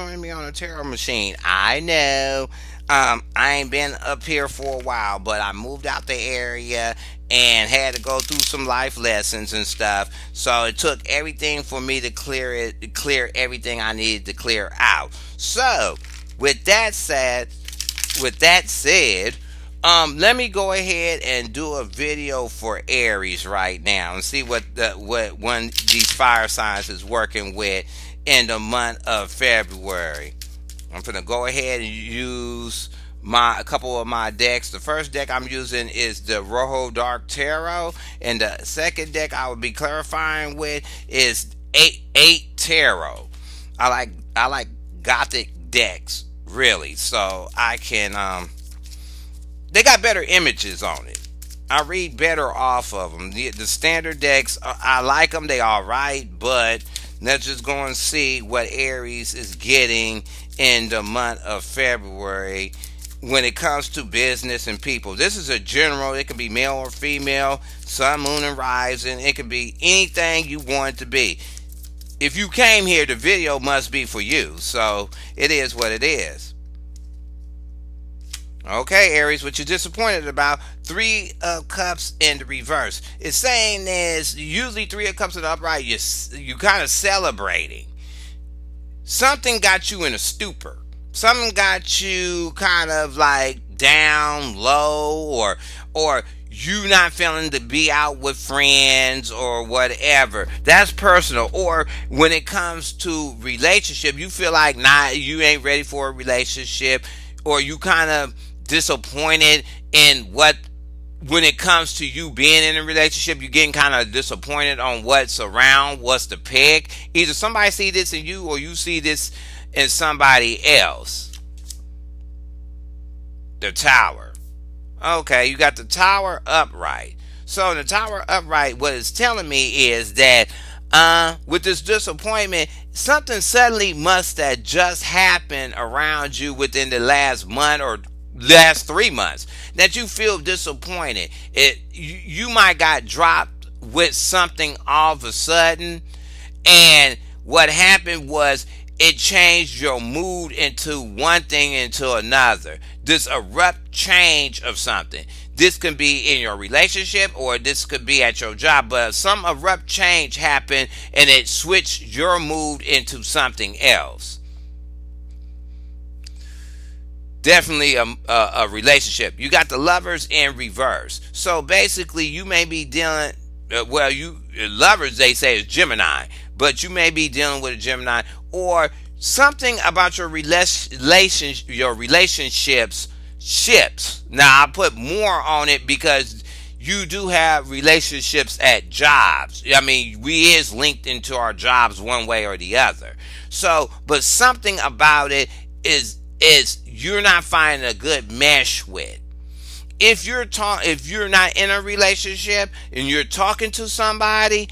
join me on a tarot machine. I know. I ain't been up here for a while, but I moved out the area and had to go through some life lessons and stuff. So it took everything for me to clear everything I needed to clear out. So, with that said, let me go ahead and do a video for Aries right now and see what one of these fire signs is working with in the month of February. I'm gonna go ahead and use a couple of my decks. The first deck I'm using is the Rojo Dark Tarot, and the second deck I will be clarifying with is eight Tarot. I like gothic decks really, so I can they got better images on it. I read better off of them. The standard decks, I like them. They all right, but let's just go and see what Aries is getting in the month of February when it comes to business and people. This is a general. It can be male or female, sun, moon, and rising. It can be anything you want it to be. If you came here, the video must be for you. So it is what it is. Okay, Aries, what you're disappointed about, Three of Cups in the reverse. It's saying there's usually Three of Cups in the upright, you kind of celebrating. Something got you in a stupor. Something got you kind of like down low, or you not feeling to be out with friends or whatever. That's personal. Or when it comes to relationship, you feel like you ain't ready for a relationship, or you kind of disappointed in when it comes to you being in a relationship, you're getting kind of disappointed on what's around, what's the pick. Either somebody see this in you or you see this in somebody else. The Tower. Okay, you got the Tower upright. So in the Tower upright, what it's telling me is that with this disappointment, something suddenly must have just happened around you within the last month or last 3 months that you feel disappointed. You might got dropped with something all of a sudden, and what happened was it changed your mood into one thing into another. This abrupt change of something. This can be in your relationship or this could be at your job, but some abrupt change happened and it switched your mood into something else. Definitely a relationship. You got the Lovers in reverse. So basically, you may be dealing. Lovers, they say, is Gemini, but you may be dealing with a Gemini, or something about your relationships ships. Now I put more on it because you do have relationships at jobs. I mean, we is linked into our jobs one way or the other. So, but something about it is you're not finding a good mesh with. If you're not in a relationship and you're talking to somebody,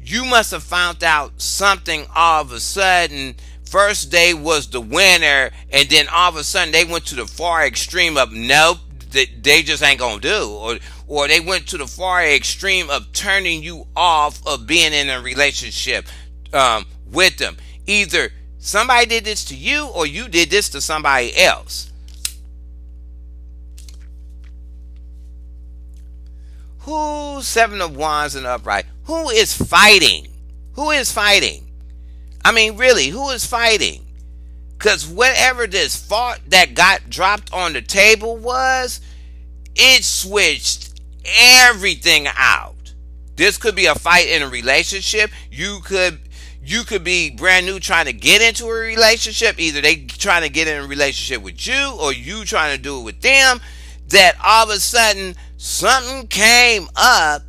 you must have found out something all of a sudden. First day was the winner, and then all of a sudden they went to the far extreme of nope, they just ain't gonna do, or they went to the far extreme of turning you off of being in a relationship with them. Either somebody did this to you or you did this to somebody else. Who's Seven of Wands and upright? Who is fighting? Who is fighting? I mean, really, who is fighting? Because whatever this fault that got dropped on the table was, it switched everything out. This could be a fight in a relationship. You could be brand new trying to get into a relationship. Either they trying to get in a relationship with you or you trying to do it with them. That all of a sudden something came up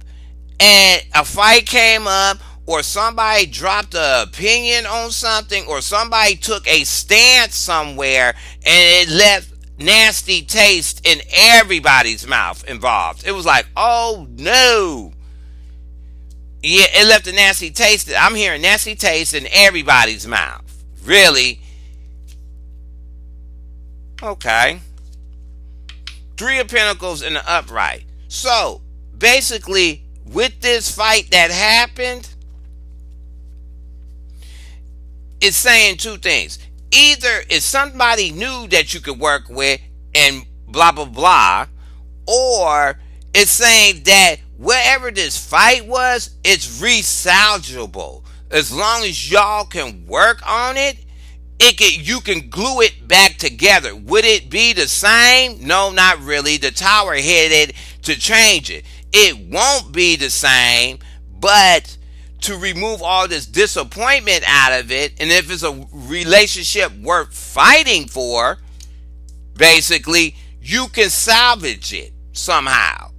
and a fight came up, or somebody dropped an opinion on something, or somebody took a stance somewhere and it left nasty taste in everybody's mouth involved. It was like, oh no. Yeah, it left a nasty taste. I'm hearing nasty taste in everybody's mouth. Really? Okay. Three of Pentacles in the upright. So, basically, with this fight that happened, it's saying two things. Either it's somebody new that you could work with and blah blah blah, or it's saying that wherever this fight was, it's resalvageable. As long as y'all can work on it, you can glue it back together. Would it be the same? No, not really. The tower hit it to change it. It won't be the same, but to remove all this disappointment out of it, and if it's a relationship worth fighting for, basically, you can salvage it somehow.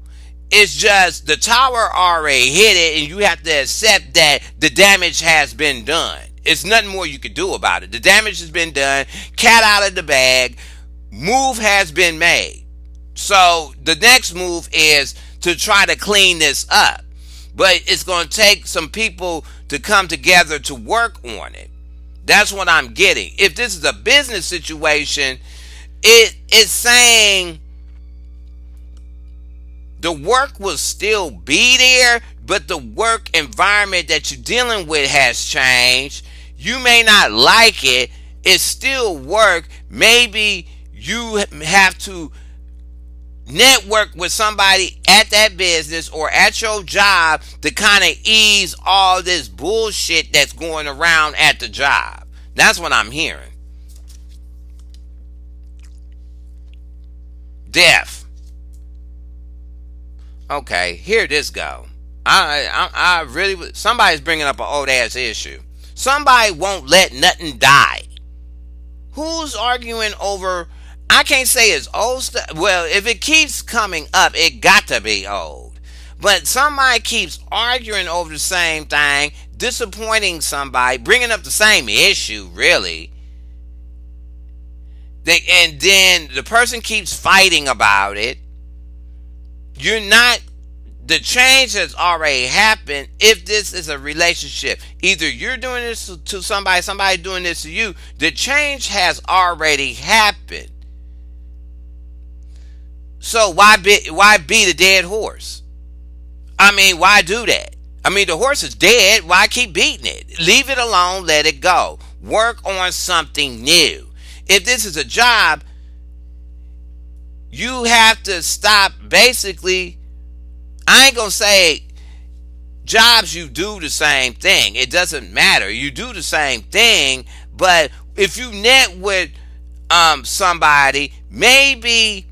It's just the tower already hit it, and you have to accept that the damage has been done. It's nothing more you could do about it. The damage has been done. Cat out of the bag. Move has been made. So the next move is to try to clean this up. But it's going to take some people to come together to work on it. That's what I'm getting. If this is a business situation, it's saying the work will still be there, but the work environment that you're dealing with has changed. You may not like it. It's still work. Maybe you have to network with somebody at that business or at your job to kind of ease all this bullshit that's going around at the job. That's what I'm hearing. Death. Okay, here this go. I really, somebody's bringing up an old ass issue. Somebody won't let nothing die. Who's arguing over? I can't say it's old stuff. Well, if it keeps coming up, it got to be old. But somebody keeps arguing over the same thing, disappointing somebody, bringing up the same issue, really. And then the person keeps fighting about it. You're not, the change has already happened. If this is a relationship, either you're doing this to somebody doing this to you, the change has already happened. So why beat the dead horse? I mean, why do that? I mean, the horse is dead. Why keep beating it? Leave it alone. Let it go. Work on something new. If this is a job, you have to stop basically. I ain't going to say jobs, you do the same thing. It doesn't matter. You do the same thing, but if you net with somebody, maybe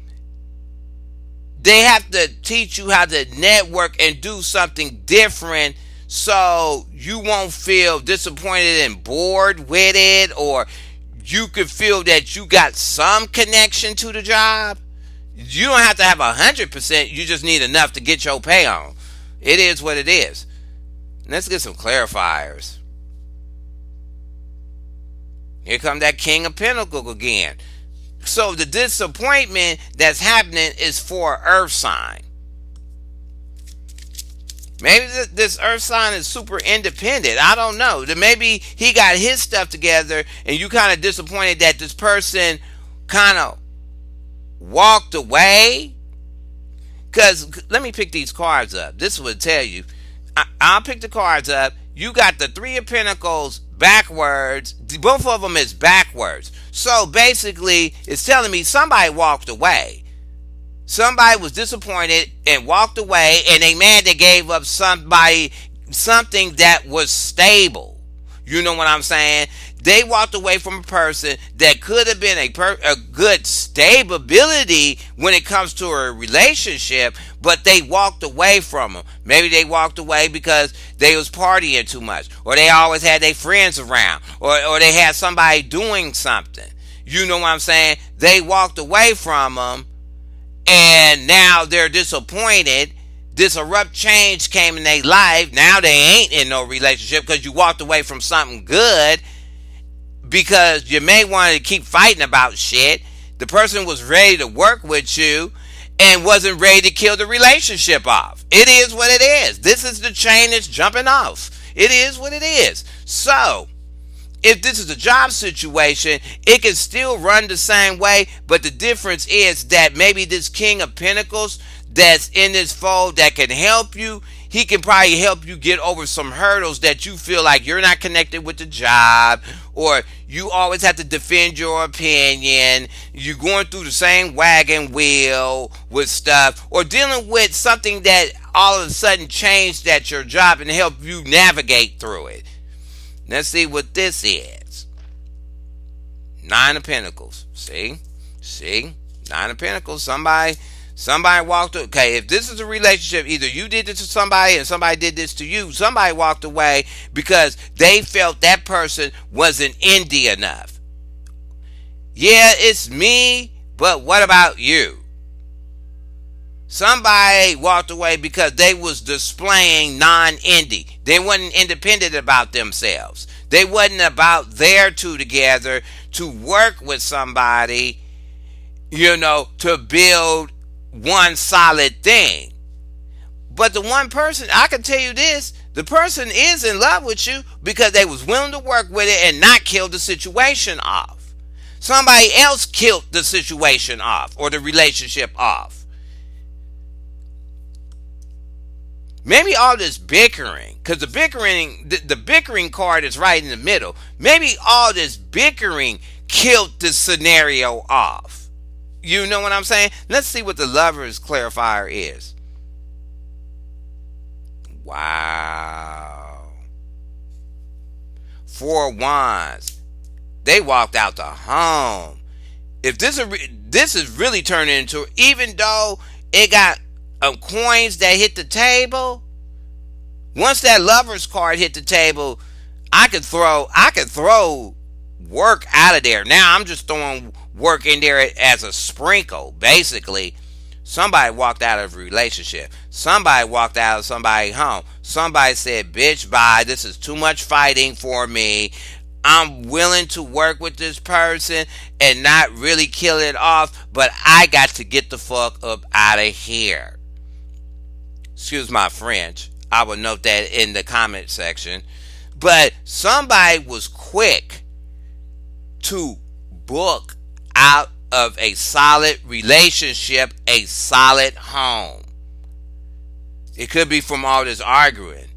they have to teach you how to network and do something different so you won't feel disappointed and bored with it, or you could feel that you got some connection to the job. You don't have to have 100%. You just need enough to get your pay on. It is what it is. Let's get some clarifiers. Here come that King of Pentacles again. So the disappointment that's happening is for an earth sign. Maybe this earth sign is super independent. I don't know. Maybe he got his stuff together and you kind of disappointed that this person kind of walked away. Because let me pick these cards up. This would tell you. I'll pick the cards up. You got the Three of Pentacles backwards. Both of them is backwards. So basically, it's telling me somebody walked away. Somebody was disappointed and walked away, and they mad they gave up something that was stable. You know what I'm saying? They walked away from a person that could have been a good stability when it comes to a relationship, but they walked away from them. Maybe they walked away because they was partying too much, or they always had their friends around, or they had somebody doing something. You know what I'm saying? They walked away from them, and now they're disappointed. This abrupt change came in their life. Now they ain't in no relationship because you walked away from something good, because you may want to keep fighting about shit. The person was ready to work with you and wasn't ready to kill the relationship off. It is what it is. This is the chain that's jumping off. It is what it is. So, if this is a job situation, it can still run the same way, but the difference is that maybe this King of Pentacles that's in this fold that can help you, he can probably help you get over some hurdles that you feel like you're not connected with the job, or you always have to defend your opinion. You're going through the same wagon wheel with stuff, or dealing with something that all of a sudden changed at your job and help you navigate through it. Let's see what this is. Nine of Pentacles. See, Nine of Pentacles. Somebody walked. Okay, if this is a relationship, either you did this to somebody and somebody did this to you. Somebody walked away because they felt that person wasn't indie enough. Yeah, it's me, but what about you? Somebody walked away because they was displaying non-indie. They wasn't independent about themselves. They wasn't about their two together to work with somebody, to build one solid thing. But the one person, I can tell you this, the person is in love with you because they was willing to work with it and not kill the situation off. Somebody else killed the situation off or the relationship off. Maybe all this bickering, because the bickering card is right in the middle. Maybe all this bickering killed the scenario off. You know what I'm saying? Let's see what the Lover's clarifier is. Wow. Four of Wands. They walked out the home. If this is really turning into, even though it got coins that hit the table, once that Lover's card hit the table, I could throw work out of there. Now I'm just throwing work in there as a sprinkle. Basically, somebody walked out of a relationship. Somebody walked out of somebody's home. Somebody said, bitch, bye. This is too much fighting for me. I'm willing to work with this person and not really kill it off, but I got to get the fuck up out of here. Excuse my French. I will note that in the comment section. But somebody was quick to book out of a solid relationship, a solid home. It could be from all this arguing.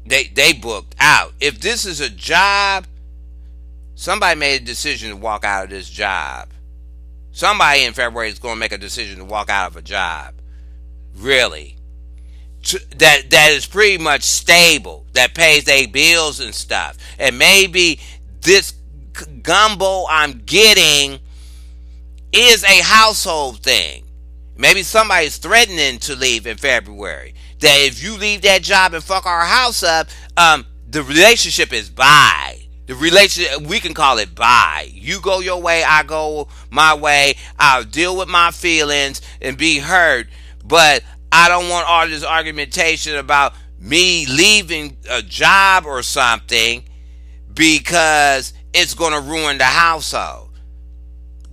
They booked out. If this is a job, somebody made a decision to walk out of this job. Somebody in February is going to make a decision to walk out of a job. Really. That is pretty much stable, that pays their bills and stuff. And maybe this gumbo I'm getting is a household thing. Maybe somebody's threatening to leave in February. That if you leave that job and fuck our house up, the relationship is bye. The relationship, we can call it bye. You go your way, I go my way. I'll deal with my feelings and be hurt. But I don't want all this argumentation about me leaving a job or something because it's going to ruin the household.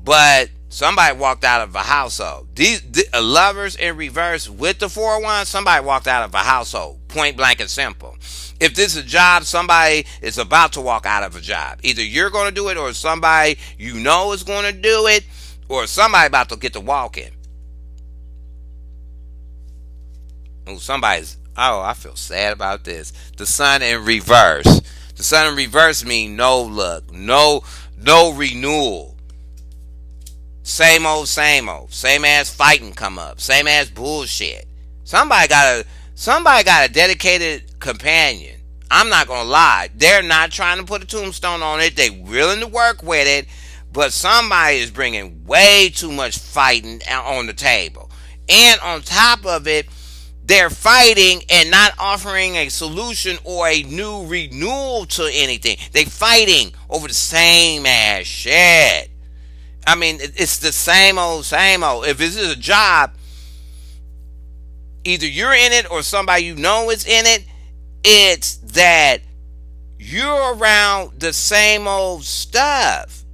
But somebody walked out of a household. These Lovers in reverse with the 4 of Wands, somebody walked out of a household. Point blank and simple. If this is a job, somebody is about to walk out of a job. Either you're going to do it or somebody you know is going to do it, or somebody about to get to walk in. I feel sad about this. The Sun in reverse. The Sun in reverse means no luck, no renewal. Same old. Same ass fighting come up. Same ass bullshit. Somebody got a dedicated companion. I'm not gonna lie. They're not trying to put a tombstone on it. They're willing to work with it, but somebody is bringing way too much fighting on the table. And on top of it, they're fighting and not offering a solution or a new renewal to anything. They're fighting over the same ass shit. I mean, it's the same old. If this is a job, either you're in it or somebody you know is in it. It's that you're around the same old stuff.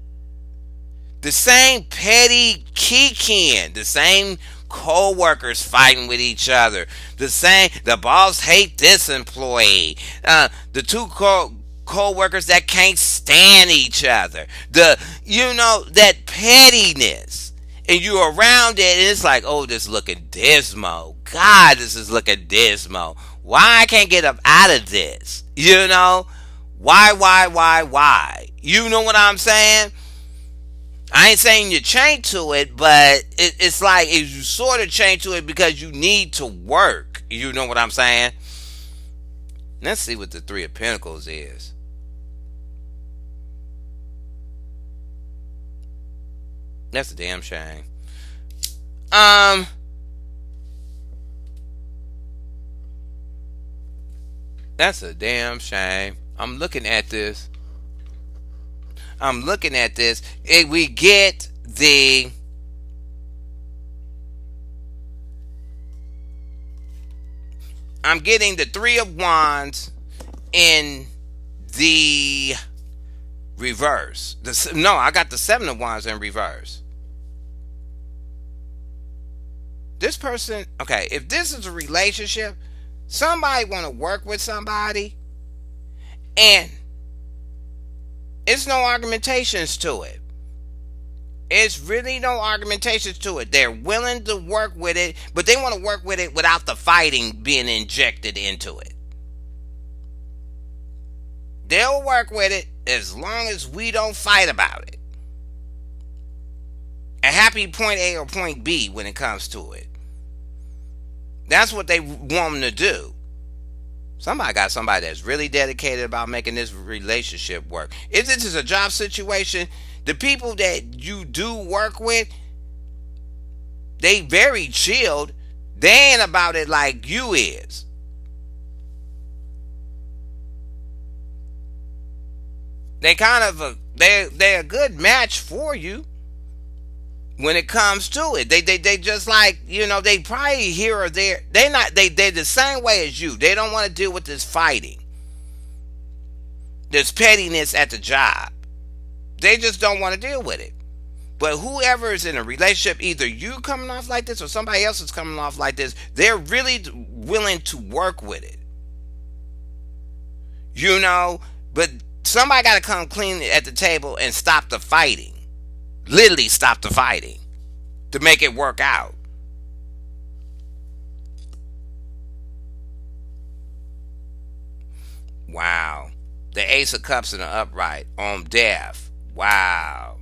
The same petty kikiing. The same co-workers fighting with each other. The boss hate this employee. The two co-workers that can't stand each other. That pettiness. And you're around it and it's like, oh, this is looking dismal. God, this is looking dismal. Why I can't get up out of this? Why? You know what I'm saying? I ain't saying you change to it, but it's like if you sort of change to it because you need to work. You know what I'm saying? Let's see what the Three of Pentacles is. That's a damn shame. Um, that's a damn shame. I'm looking at this. We get the I'm getting the Three of Wands in the reverse. No, I got the Seven of Wands in reverse. This person, okay, if this is a relationship, somebody want to work with somebody, and it's no argumentations to it. It's really no argumentations to it. They're willing to work with it, but they want to work with it without the fighting being injected into it. They'll work with it as long as we don't fight about it. A happy point A or point B when it comes to it. That's what they want them to do. Somebody got somebody that's really dedicated about making this relationship work. If this is a job situation, the people that you do work with, they very chilled. They ain't about it like you is. They kind of they're a good match for you when it comes to it. They just like, they probably here or there. They're the same way as you. They don't want to deal with this fighting. This pettiness at the job. They just don't want to deal with it. But whoever is in a relationship, either you coming off like this or somebody else is coming off like this, they're really willing to work with it. But somebody got to come clean at the table and stop the fighting. Literally stop the fighting to make it work out. Wow. The Ace of Cups in the upright on death. Wow.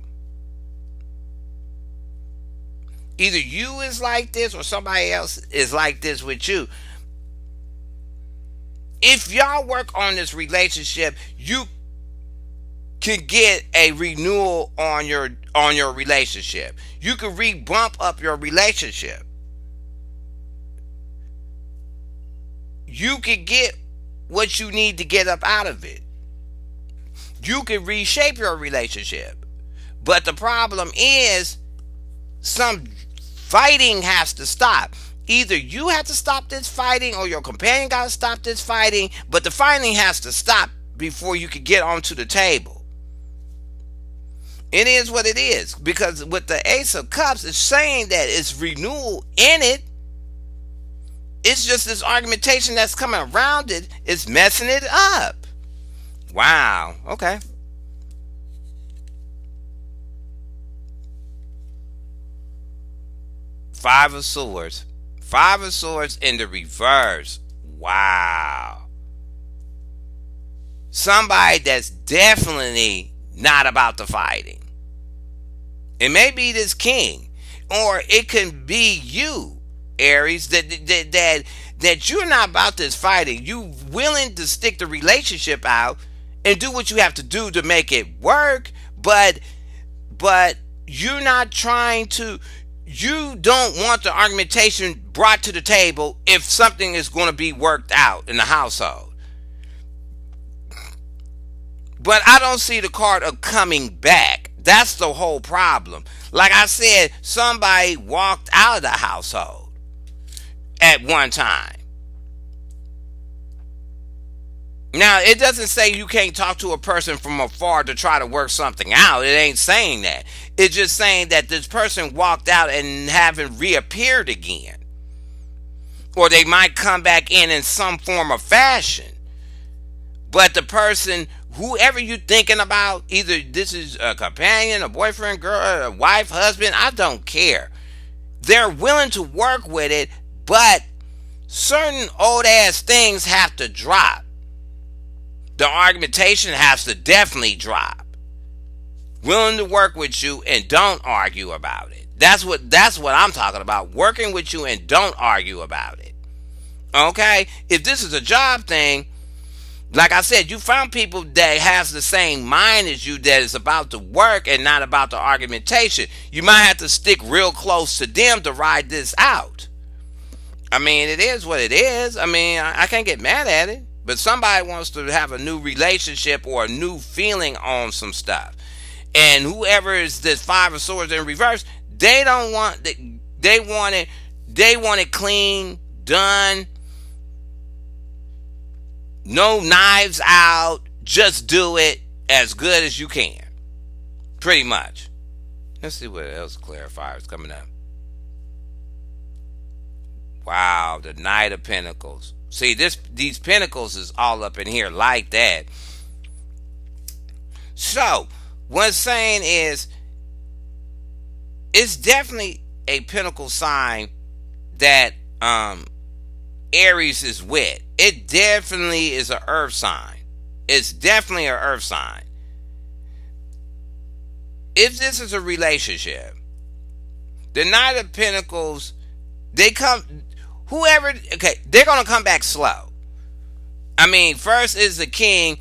Either you is like this or somebody else is like this with you. If y'all work on this relationship, you can get a renewal on your relationship. You can bump up your relationship. You can get what you need to get up out of it. You can reshape your relationship. But the problem is some fighting has to stop. Either you have to stop this fighting or your companion got to stop this fighting, but the fighting has to stop before you can get onto the table. It is what it is, because with the Ace of Cups, it's saying that it's renewal in it. It's just this argumentation that's coming around it is messing it up. Wow. Okay. Five of Swords. Five of Swords in the reverse. Wow. Somebody that's definitely not about the fighting. It may be this king, or it can be you, Aries, that you're not about this fighting. You willing to stick the relationship out and do what you have to do to make it work, but you're not trying to. You don't want the argumentation brought to the table if something is going to be worked out in the household. But I don't see the card of coming back. That's the whole problem. Like I said, somebody walked out of the household at one time. Now, it doesn't say you can't talk to a person from afar to try to work something out. It ain't saying that. It's just saying that this person walked out and haven't reappeared again. Or they might come back in some form of fashion. But the person, whoever you're thinking about, either this is a companion, a boyfriend, girl, a wife, husband, I don't care. They're willing to work with it, but certain old ass things have to drop. The argumentation has to definitely drop. Willing to work with you and don't argue about it. That's what I'm talking about. Working with you and don't argue about it. Okay? If this is a job thing, like I said, you found people that has the same mind as you, that is about the work and not about the argumentation. You might have to stick real close to them to ride this out. I mean, it is what it is. I mean, I can't get mad at it. But somebody wants to have a new relationship or a new feeling on some stuff. And whoever is this Five of Swords in reverse, they don't want they want it clean, done. No knives out. Just do it as good as you can. Pretty much. Let's see what else clarifiers coming up. Wow, the Knight of Pentacles. See, these pentacles is all up in here like that. So, what I'm saying is, it's definitely a pentacle sign that Aries is with. It definitely is an earth sign. It's definitely an earth sign. If this is a relationship, the Knight of Pentacles, they're gonna come back slow. I mean, first is the King.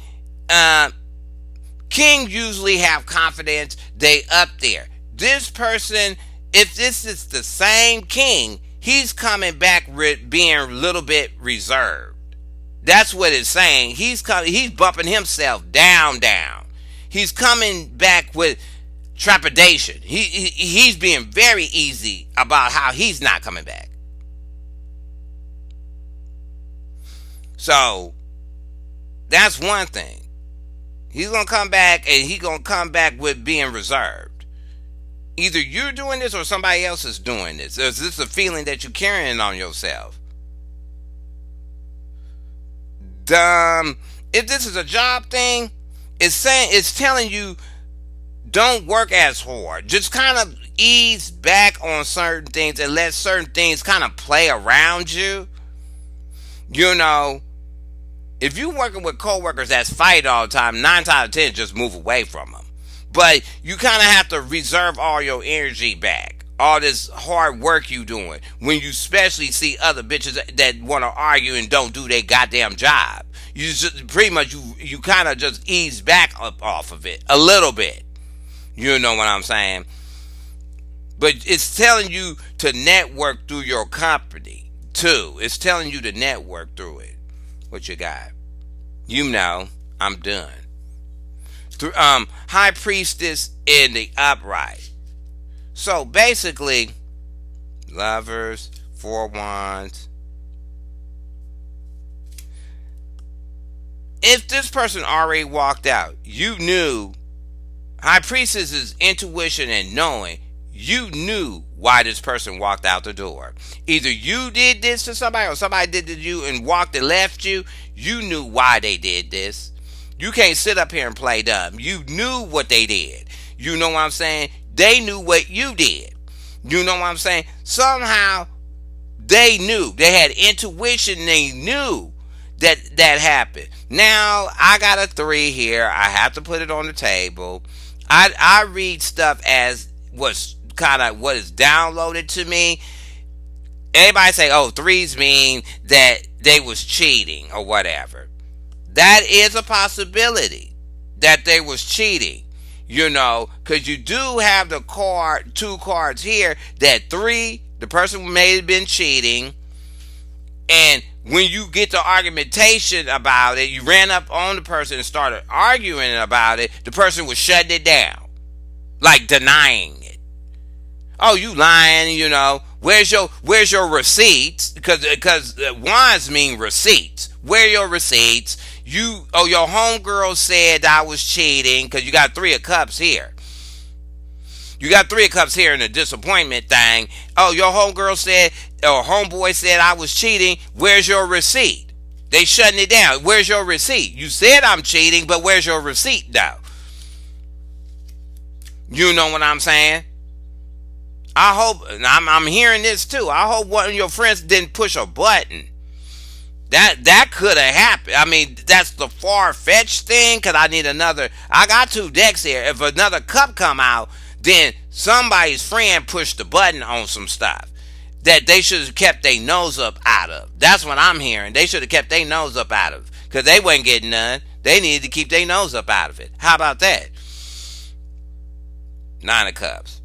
King usually have confidence. They up there. This person, if this is the same King, he's coming back being a little bit reserved. That's what it's saying. He's bumping himself down. He's coming back with trepidation. He's being very easy about how he's not coming back. So that's one thing. He's going to come back, and he's going to come back with being reserved. Either you're doing this or somebody else is doing this. Is this a feeling that you're carrying on yourself? If this is a job thing, it's telling you don't work as hard. Just kind of ease back on certain things and let certain things kind of play around you. You know, if you're working with coworkers that's fight all the time, 9 times out of 10, just move away from them. But you kind of have to reserve all your energy back. All this hard work you doing. When you especially see other bitches that want to argue and don't do their goddamn job. You just pretty much, you kind of just ease back up off of it a little bit. You know what I'm saying? But it's telling you to network through your company too. It's telling you to network through it. What you got? You know, I'm done. High Priestess in the upright. So basically, Lovers, 4 Wands. If this person already walked out, you knew. High Priestess is intuition and knowing. You knew why this person walked out the door. Either you did this to somebody or somebody did to you and walked and left you. You knew why they did this. You can't sit up here and play dumb. You knew what they did. You know what I'm saying? They knew what you did. You know what I'm saying? Somehow they knew. They had intuition. They knew that happened. Now I got a 3 here. I have to put it on the table. I read stuff as what's kind of what is downloaded to me. Everybody say, oh, 3s mean that they was cheating or whatever. That is a possibility that they was cheating, you know, because you do have the 2 cards here that 3, the person may have been cheating, and when you get the argumentation about it, you ran up on the person and started arguing about it, the person was shutting it down, like denying it. Oh, you lying, you know. Where's your receipts? Because wands mean receipts. Where are your receipts? Your homegirl said I was cheating because you got 3 of cups here. You got 3 of cups here in the disappointment thing. Oh, your homegirl said, or homeboy said I was cheating. Where's your receipt? They shutting it down. Where's your receipt? You said I'm cheating, but where's your receipt though? You know what I'm saying? I hope, I'm hearing this too. I hope one of your friends didn't push a button. That could have happened. I mean, that's the far-fetched thing, because I got two decks here. If another cup come out, then somebody's friend pushed the button on some stuff that they should have kept their nose up out of. That's what I'm hearing. They should have kept their nose up out of, because they wasn't getting none. They needed to keep their nose up out of it. How about that? Nine of Cups.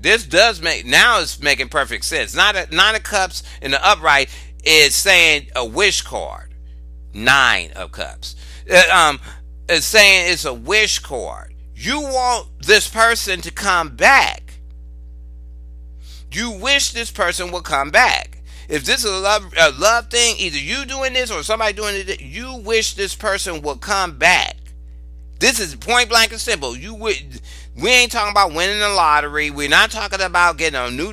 This does make, now it's making perfect sense. Nine of Cups in the upright is saying a wish card. Nine of Cups. It's saying it's a wish card. You want this person to come back. You wish this person will come back. If this is a love thing, either you doing this or somebody doing it, you wish this person will come back. This is point blank and simple. We ain't talking about winning the lottery. We're not talking about getting a new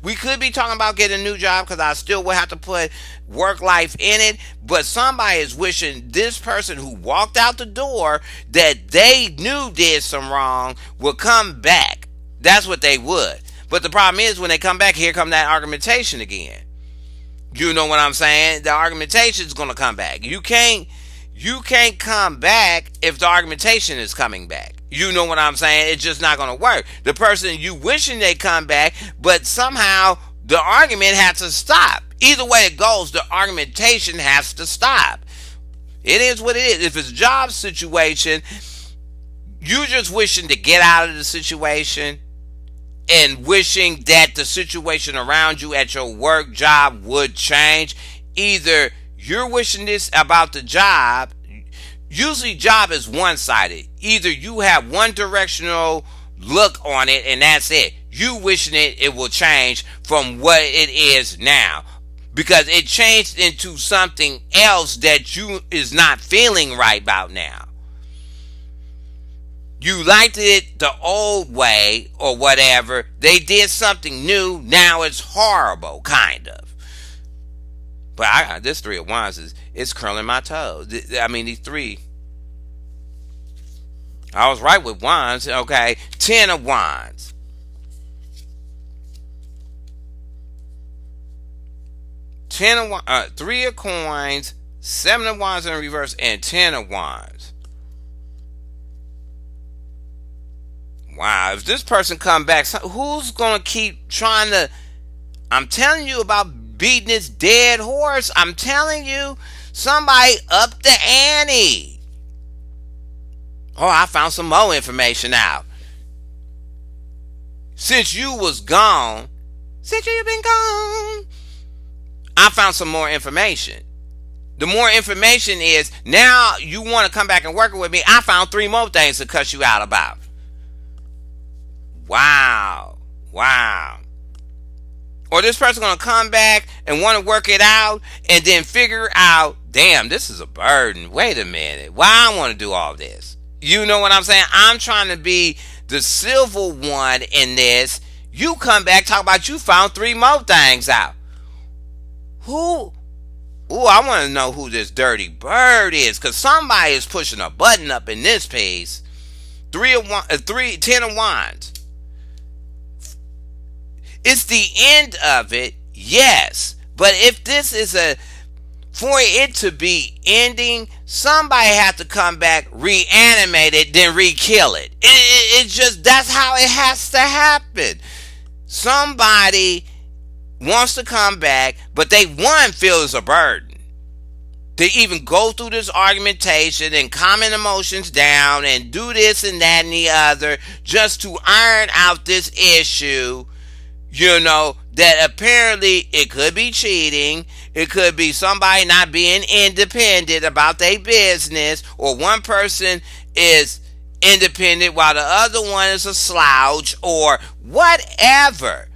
we could be talking about getting a new job, because I still would have to put work life in it. But somebody is wishing this person who walked out the door that they knew did some wrong will come back. That's what they would. But the problem is, when they come back, here come that argumentation again. You know what I'm saying? The argumentation is going to come back. You can't come back if the argumentation is coming back. You know what I'm saying? It's just not going to work. The person you wishing they come back, but somehow the argument has to stop. Either way it goes, the argumentation has to stop. It is what it is. If it's a job situation, you just wishing to get out of the situation and wishing that the situation around you at your work job would change. Either you're wishing this about the job. Usually job is one-sided. Either you have one directional look on it and that's it. You wishing it will change from what it is now, because it changed into something else that you is not feeling right about now. You liked it the old way or whatever. They did something new. Now it's horrible, kind of. But this Three of Wands is curling my toes. I mean, these three. I was right with Wands. Okay. 10 of Wands. Three of Coins, 7 of Wands in reverse, and 10 of Wands. Wow. If this person come back, who's going to keep trying to... I'm telling you about beating this dead horse. I'm telling you, somebody up the ante. Oh, I found some more information out. Since you was gone, since you've been gone, I found some more information. The more information is, now you want to come back and work with me. I found 3 more things to cuss you out about. Wow. Wow. Or this person going to come back and want to work it out and then figure out, damn, this is a burden. Wait a minute. Why I want to do all this? You know what I'm saying? I'm trying to be the civil one in this. You come back, talk about you found 3 more things out. Who? Ooh, I want to know who this dirty bird is, because somebody is pushing a button up in this piece. 10 of Wands. It's the end of it, yes. But if this is for it to be ending, somebody has to come back, reanimate it, then re-kill it. It's just, that's how it has to happen. Somebody wants to come back, but they, one, feel it's a burden. To even go through this argumentation and calming emotions down and do this and that and the other just to iron out this issue, you know, that apparently it could be cheating, it could be somebody not being independent about their business, or one person is independent while the other one is a slouch, or whatever.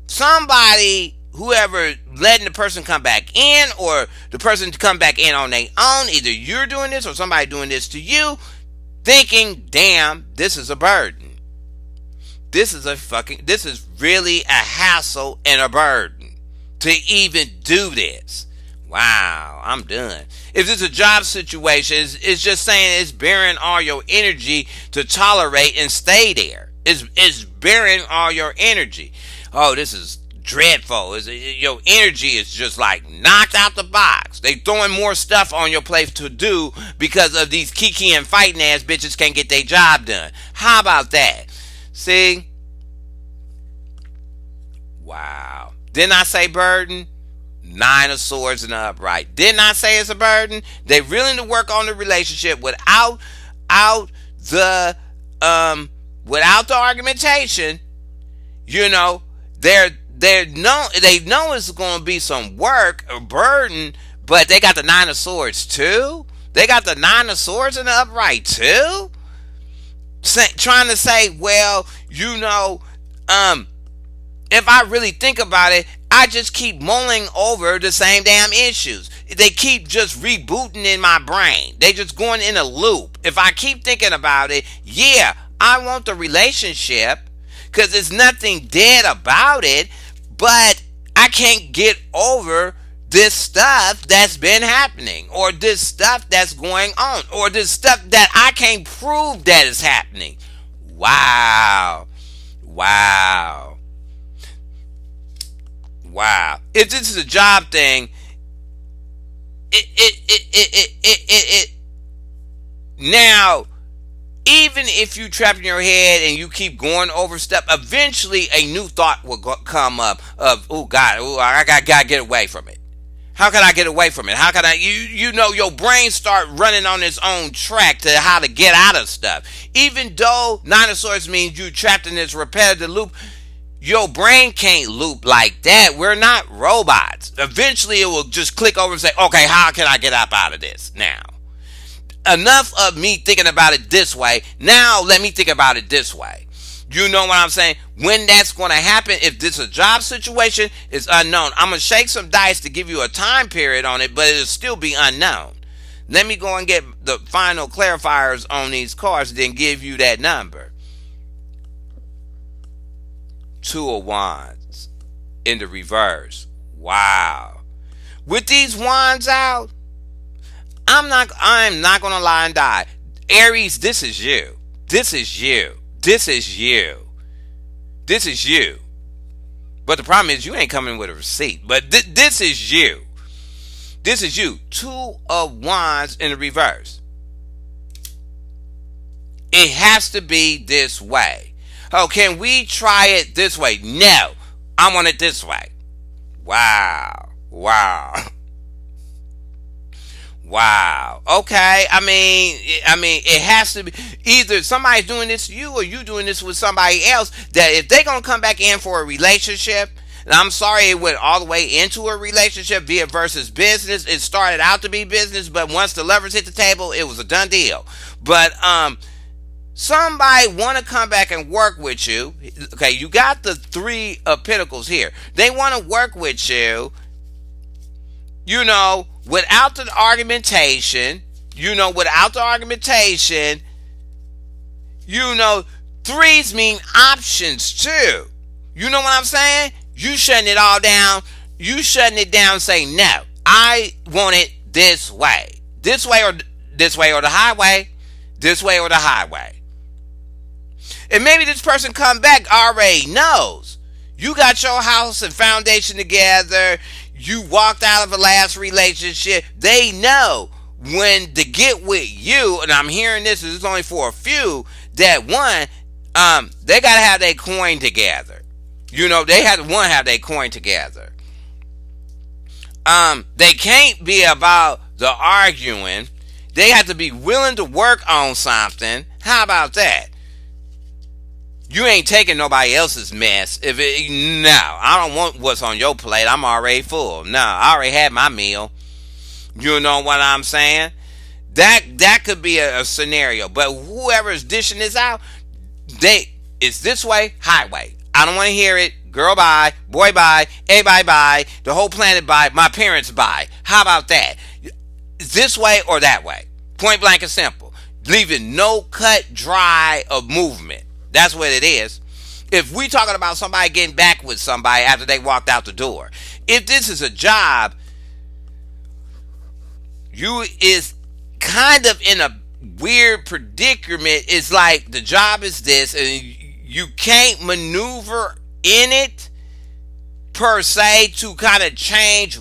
Somebody, whoever letting the person come back in, or the person to come back in on their own, either you're doing this or somebody doing this to you, thinking, damn, this is a burden. This is really a hassle and a burden to even do this. Wow, I'm done. If it's a job situation, it's just saying it's bearing all your energy to tolerate and stay there. It's bearing all your energy. Oh, this is dreadful. Your energy is just like knocked out the box. They throwing more stuff on your plate to do because of these kiki and fighting ass bitches can't get their job done. How about that? See? Wow. Didn't I say burden? Nine of Swords in the upright. Didn't I say it's a burden? They willing to work on the relationship out the without the argumentation. You know, they know it's going to be some work or burden, but they got the Nine of Swords too. They got the Nine of Swords in the upright too. Trying to say, well, if I really think about it, I just keep mulling over the same damn issues. They keep just rebooting in my brain. They just going in a loop. If I keep thinking about it, yeah, I want the relationship because there's nothing dead about it, but I can't get over this stuff that's been happening, or this stuff that's going on, or this stuff that I can't prove that is happening. Wow. Wow. Wow. If this is a job thing, now, even if you trap in your head and you keep going over stuff, eventually a new thought will come up of, oh God, I gotta get away from it. How can I get away from it? How can I, your brain start running on its own track to how to get out of stuff. Even though Nine of Swords means you trapped in this repetitive loop, your brain can't loop like that. We're not robots. Eventually it will just click over and say, okay, how can I get up out of this now? Enough of me thinking about it this way. Now let me think about it this way. You know what I'm saying? When that's going to happen, if this is a job situation, it's unknown. I'm going to shake some dice to give you a time period on it, but it'll still be unknown. Let me go and get the final clarifiers on these cards and then give you that number. Two of Wands in the reverse. Wow. With these wands out, I'm not gonna lie and die. Aries, this is you. This is you. This is you. This is you. But the problem is you ain't coming with a receipt. But this is you. This is you. Two of Wands in the reverse. It has to be this way. Oh, can we try it this way? No. I want it this way. Wow. Wow. Wow. Okay. I mean, it has to be either somebody's doing this to you or you doing this with somebody else. That if they're gonna come back in for a relationship, and I'm sorry it went all the way into a relationship via versus business. It started out to be business, but once the levers hit the table, it was a done deal. But somebody want to come back and work with you. Okay, you got the Three of Pentacles here. They want to work with you. Without the argumentation, threes mean options too. You know what I'm saying? You shutting it all down. You shutting it down saying, no, I want it this way. This way or the highway. This way or the highway. And maybe this person come back already knows. You got your house and foundation together. You walked out of a last relationship. They know when to get with you, and I'm hearing this is only for a few, that one, they got to have their coin together. They have to have their coin together. They can't be about the arguing. They have to be willing to work on something. How about that? You ain't taking nobody else's mess. No, I don't want what's on your plate. I'm already full. No, I already had my meal. You know what I'm saying? That could be a scenario. But whoever is dishing this out, it's this way, highway. I don't want to hear it. Girl bye, boy bye, everybody bye, the whole planet bye, my parents bye. How about that? This way or that way. Point blank and simple. Leaving no cut dry of movement. That's what it is. If we talking about somebody getting back with somebody after they walked out the door. If this is a job, you is kind of in a weird predicament. It's like the job is this and you can't maneuver in it. per se to kind of change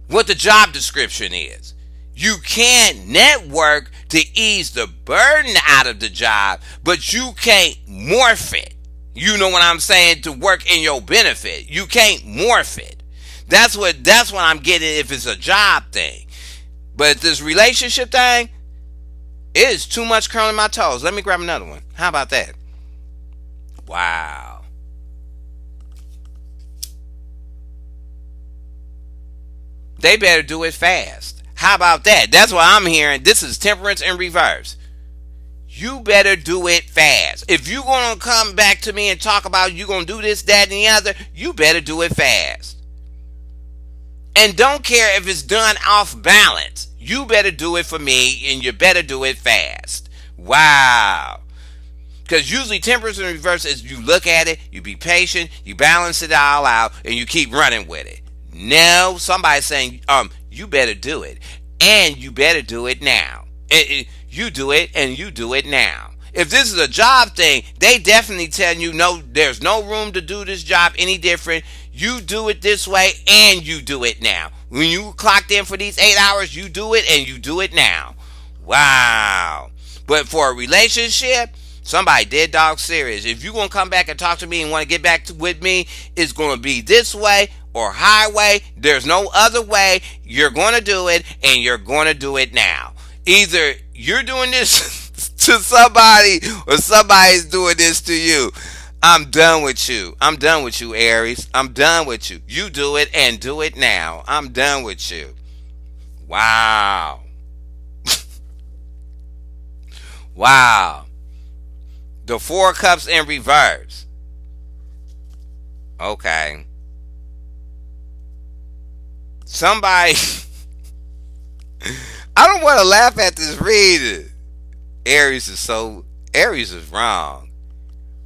what the job description is. You can't network to ease the burden out of the job, but you can't morph it. You know what I'm saying? To work in your benefit. You can't morph it. That's what I'm getting if it's a job thing. But if this relationship thing, it is too much curling my toes. Let me grab another one. How about that? Wow. They better do it fast. How about that? That's what I'm hearing. This is temperance in reverse. You better do it fast. If you're going to come back to me and talk about you going to do this, that, and the other, you better do it fast. And don't care if it's done off balance. You better do it for me, and you better do it fast. Wow. Because usually temperance in reverse is you look at it, you be patient, you balance it all out, and you keep running with it. No, somebody's saying, you better do it. And you better do it now. You do it, and you do it now. If this is a job thing, they definitely telling you, no, there's no room to do this job any different. You do it this way, and you do it now. When you clocked in for these 8 hours, you do it, and you do it now. Wow. But for a relationship, somebody dead dog serious. If you're going to come back and talk to me and want to get back with me, it's going to be this way or highway. There's no other way. You're going to do it, and you're going to do it now. Either you're doing this to somebody or somebody's doing this to you. I'm done with you. I'm done with you, Aries. I'm done with you. You do it and do it now. I'm done with you. Wow. Wow. The 4 cups in reverse. Okay. Somebody... I don't want to laugh at this reading. Aries is wrong.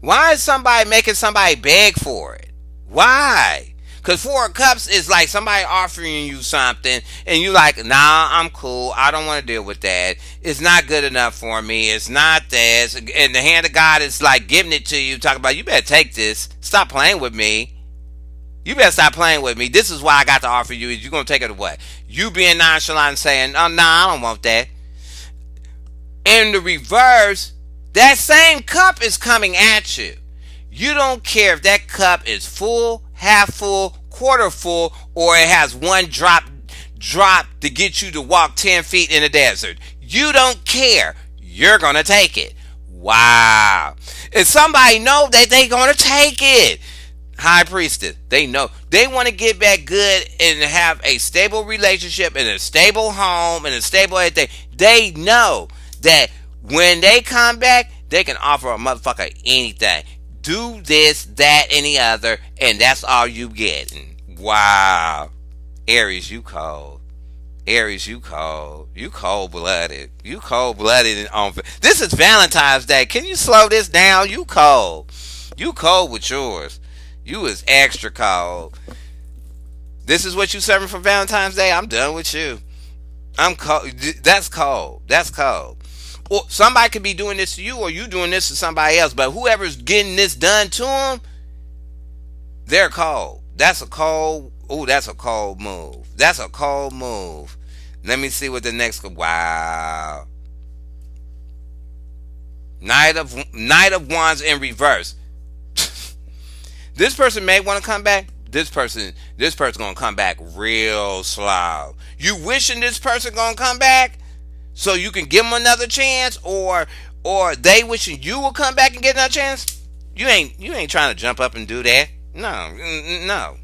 Why is somebody making somebody beg for it? Why? Because 4 cups is like somebody offering you something and you like, nah, I'm cool. I don't want to deal with that. It's not good enough for me. It's not this. And the hand of God is like giving it to you, talking about, you better take this. Stop playing with me. You better stop playing with me. This is why I got to offer you. Is you going to take it or what? You being nonchalant and saying, oh, nah, I don't want that. In the reverse, that same cup is coming at you. You don't care if that cup is full, half full, quarter full, or it has one drop to get you to walk 10 feet in the desert. You don't care. You're going to take it. Wow. And somebody know that they're going to take it. High priestess, they know. They want to get back good and have a stable relationship and a stable home and a stable everything. They know that when they come back, they can offer a motherfucker anything. Do this, that, and the other, and that's all you getting. Wow. Aries, you cold. Aries, you cold. You cold-blooded. You cold-blooded. This is Valentine's Day. Can you slow this down? You cold. You cold with yours. You is extra cold. This is what you serving for Valentine's Day? I'm done with you. I'm cold. That's cold. That's cold. Or somebody could be doing this to you, or you doing this to somebody else. But whoever's getting this done to them, they're cold. That's a cold. Oh, that's a cold move. That's a cold move. Let me see what the next. Wow. Knight of Wands in reverse. This person may want to come back. This person gonna come back real slow. You wishing this person gonna come back so you can give them another chance, or they wishing you will come back and get another chance? You ain't trying to jump up and do that. No.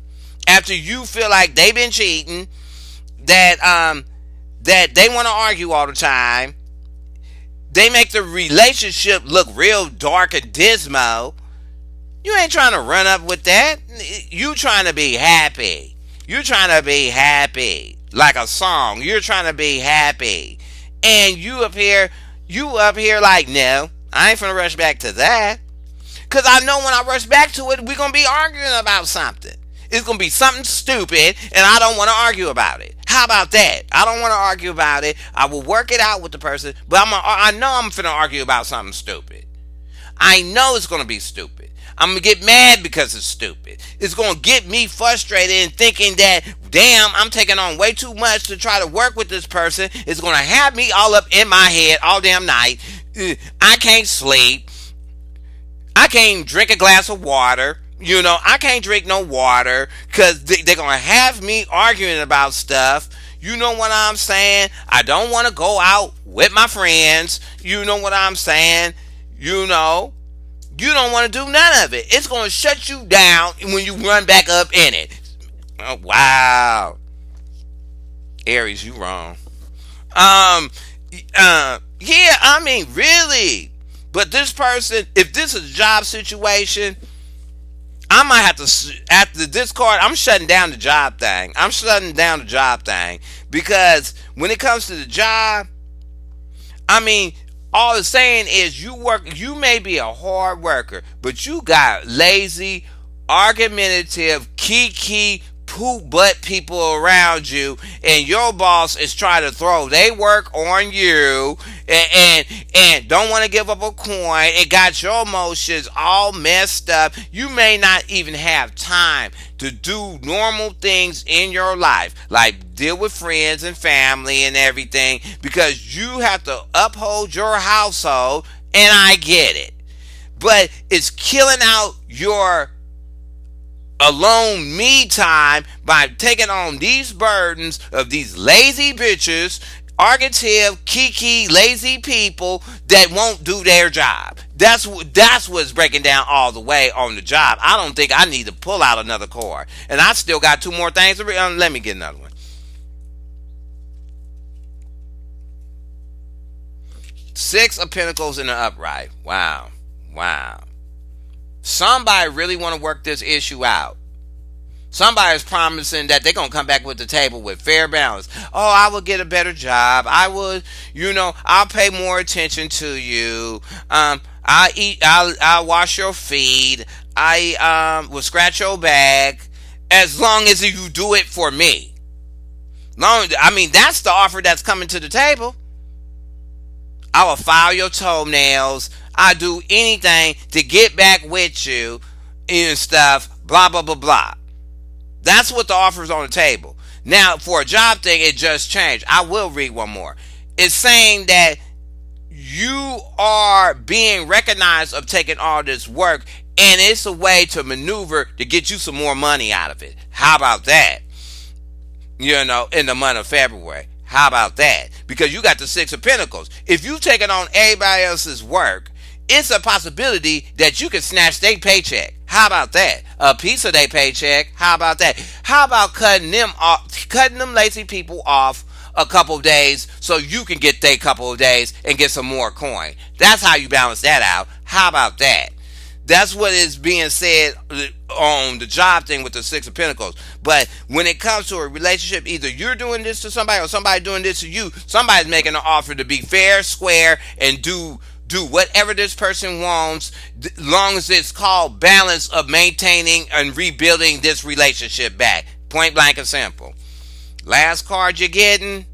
After you feel like they've been cheating, that they want to argue all the time, they make the relationship look real dark and dismal. You ain't trying to run up with that. You trying to be happy. You trying to be happy. Like a song. You're trying to be happy. And you up here like, no, I ain't finna rush back to that. Because I know when I rush back to it, we're going to be arguing about something. It's going to be something stupid, and I don't want to argue about it. How about that? I don't want to argue about it. I will work it out with the person, but I know I'm finna argue about something stupid. I know it's going to be stupid. I'm going to get mad because it's stupid. It's going to get me frustrated and thinking that, damn, I'm taking on way too much to try to work with this person. It's going to have me all up in my head all damn night. I can't sleep. I can't drink a glass of water. I can't drink no water because they're going to have me arguing about stuff. You know what I'm saying? I don't want to go out with my friends. You know what I'm saying? You know, you don't want to do none of it. It's going to shut you down when you run back up in it. Oh, wow. Aries, you wrong. Yeah, I mean, really. But this person, if this is a job situation, I might have to, after this card, I'm shutting down the job thing. I'm shutting down the job thing. Because when it comes to the job, I mean, all it's saying is you may be a hard worker, but you got lazy, argumentative, kiki, poop butt people around you, and your boss is trying to throw their work on you, and don't want to give up a coin. It got your emotions all messed up. You may not even have time to do normal things in your life, like deal with friends and family and everything, because you have to uphold your household, and I get it. But it's killing out your alone me time by taking on these burdens of these lazy bitches, argumentative, kiki, lazy people that won't do their job. That's what's breaking down all the way on the job. I don't think I need to pull out another card, and I still got two more things to read. Let me get another one. Six of Pentacles in the upright. Wow, wow. Somebody really want to work this issue out. Somebody's promising that they're going to come back with the table with fair balance. Oh, I will get a better job. I would, I'll pay more attention to you. I'll wash your feet. Will scratch your back as long as you do it for me. That's the offer that's coming to the table. I will file your toenails. I do anything to get back with you and stuff. Blah, blah, blah, blah. That's what the offer is on the table. Now, for a job thing, it just changed. I will read one more. It's saying that you are being recognized of taking all this work, and it's a way to maneuver to get you some more money out of it. How about that? In the month of February. How about that? Because you got the Six of Pentacles. If you've taken on everybody else's work, it's a possibility that you can snatch their paycheck. How about that? A piece of their paycheck. How about that? How about cutting them lazy people off a couple of days so you can get their couple of days and get some more coin? That's how you balance that out. How about that? That's what is being said on the job thing with the Six of Pentacles. But when it comes to a relationship, either you're doing this to somebody or somebody doing this to you. Somebody's making an offer to be fair, square, and do whatever this person wants, long as it's called balance of maintaining and rebuilding this relationship back. Point blank and simple. Last card you're getting.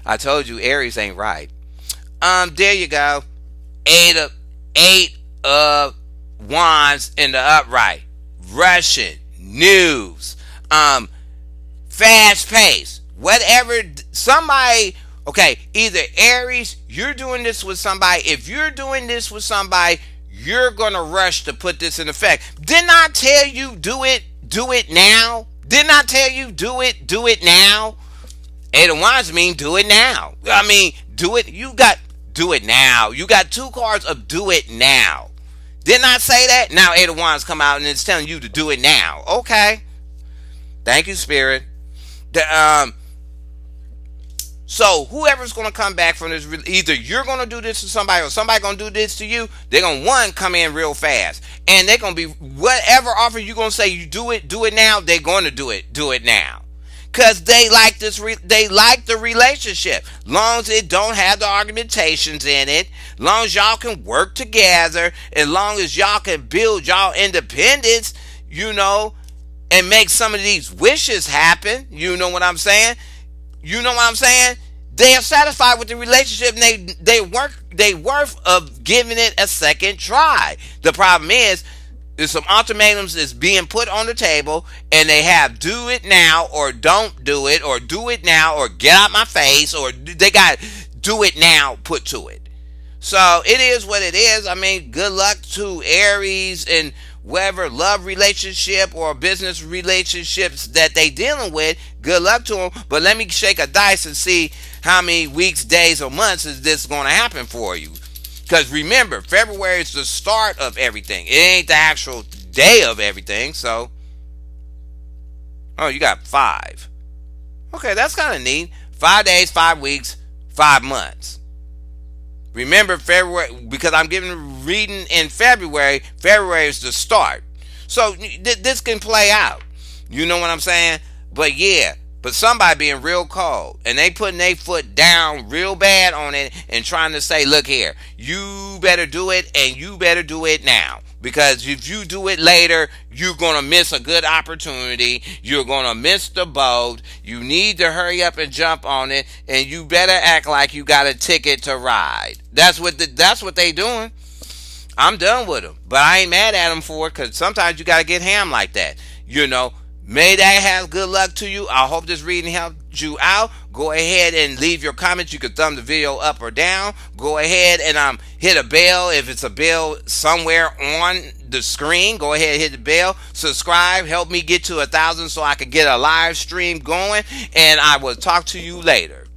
I told you Aries ain't right. There you go. Eight of Wands in the upright. Russian news. Fast pace. Whatever somebody, okay, either Aries, you're doing this with somebody. If you're doing this with somebody, you're gonna rush to put this in effect. Didn't I tell you do it now? Didn't I tell you do it now? Eight of Wands mean do it now. Do it now. You got two cards of do it now. Didn't I say that? Now Eight of Wands come out and it's telling you to do it now. Okay. Thank you, Spirit. So whoever's going to come back from this, either you're going to do this to somebody or somebody going to do this to you, they're going to, come in real fast. And they're going to be, whatever offer you're going to say, you do it now, they're going to do it now. Because they like they like the relationship. Long as it don't have the argumentations in it, long as y'all can work together, as long as y'all can build y'all independence, and make some of these wishes happen. You know what I'm saying? They are satisfied with the relationship, and they worth of giving it a second try. The problem is there's some ultimatums is being put on the table, and they have do it now or don't do it, or do it now or get out my face, or they got do it now put to it. So it is what it is. I mean, good luck to Aries and whatever love relationship or business relationships that they dealing with. Good luck to them. But let me shake a dice and see how many weeks, days, or months is this going to happen for you. Because remember, February is the start of everything. It ain't the actual day of everything. So, oh, you got 5. Okay, that's kind of neat. 5 days, 5 weeks, 5 months. Remember, February, because I'm giving reading in February. February is the start. So this can play out. You know what I'm saying? But yeah, but somebody being real cold, and they putting their foot down real bad on it and trying to say, look here, you better do it, and you better do it now. Because if you do it later, you're going to miss a good opportunity. You're going to miss the boat. You need to hurry up and jump on it. And you better act like you got a ticket to ride. That's what they doing. I'm done with them. But I ain't mad at them for it, because sometimes you got to get ham like that. You know, may that have good luck to you. I hope this reading helped you out. Go ahead and leave your comments. You can thumb the video up or down. Go ahead and hit a bell if it's a bell somewhere on the screen. Go ahead and hit the bell. Subscribe. Help me get to 1,000 so I can get a live stream going. And I will talk to you later.